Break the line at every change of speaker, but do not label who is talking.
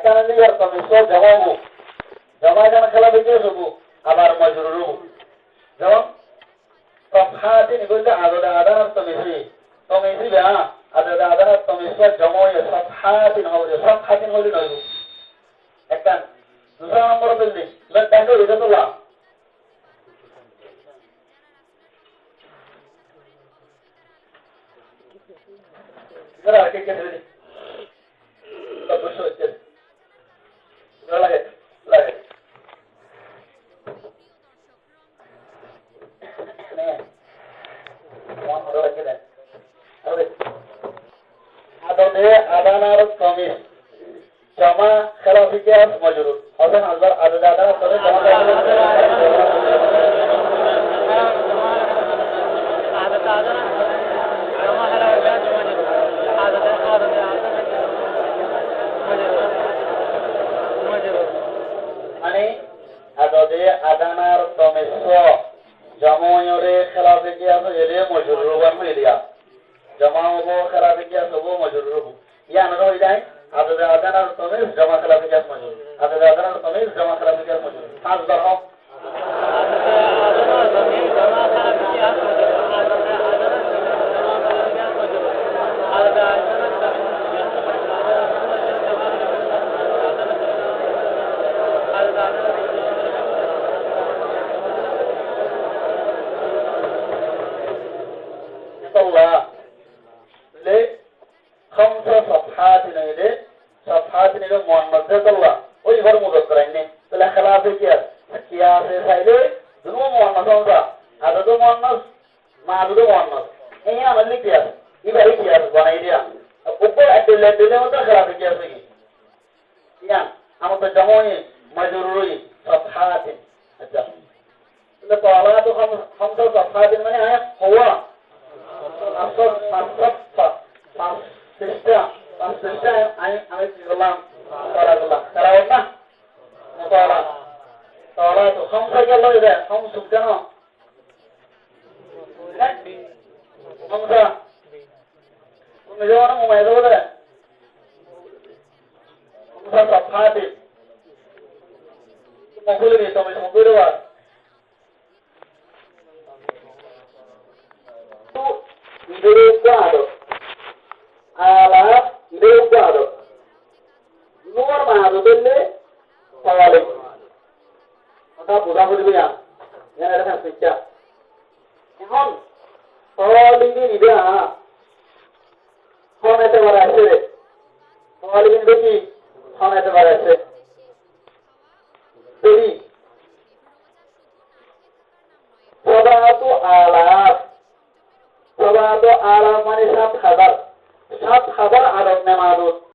এখানে লিয়ার তমিসও জমাবো জমা এখানে খেলা বেঁচে যাবো আবার মজরুরু যেমন صفحات يقول عدد أعداد تميزي بها عدد أعداد تميزي جمع صفحات هو صفحات هو اللي نقول أكان دوسرا نمبر بلدي لا تانو إذا تلا إذا أكيد كذي تبص وجه لا لا আদানার তমিজ জমা খেলাফিয়াস মজরুর অথবা আল্লাহর আদানার তমিজ জমা মানে আদে আদানার তমিজ জমায়রে খেলাফিয়াস এলে মজরুর বান এলিয়া জমাও খেলাফিয়াস হবো মজরুর يعني هو يدعي عدد أذان التمييز جمع خلافيات مجهول عدد أذان التمييز جمع خلافيات مجهول حاضرهم الله خمسة صفحات نيله صفحات نيله مؤنث الله وي غير مذكر يعني فلا خلاف كياس كياس سايله دنو مؤنث هذا عدد مؤنث ما عدد مؤنث ايه عمل لي كياس يبقى كياس بناي ديا ऊपर अदले मतलब खराब कियास है या हम तो जमोई मजरूरी صفحات अच्छा तो طالع तो हम तो صفحات माने है हुआ أصف Pasti amin ulang salatullah. Tarawihna musalah. Salat itu khamsa kalau itu khamsa jangan. Khamsa. Menjawab mau itu ada. Khamsa safhati. Mungkin ini tu mungkin dua. Tu ini kuado. Alat Deugado Luar mahal beli Sawalik Maka budak beliau yang ada kan sejak Ehon Sawalik ini dia Hon itu berasa Sawalik ini beki Hon itu berasa Jadi Sabatu alam Mani sab khabar 7 खबर आरब में मारूद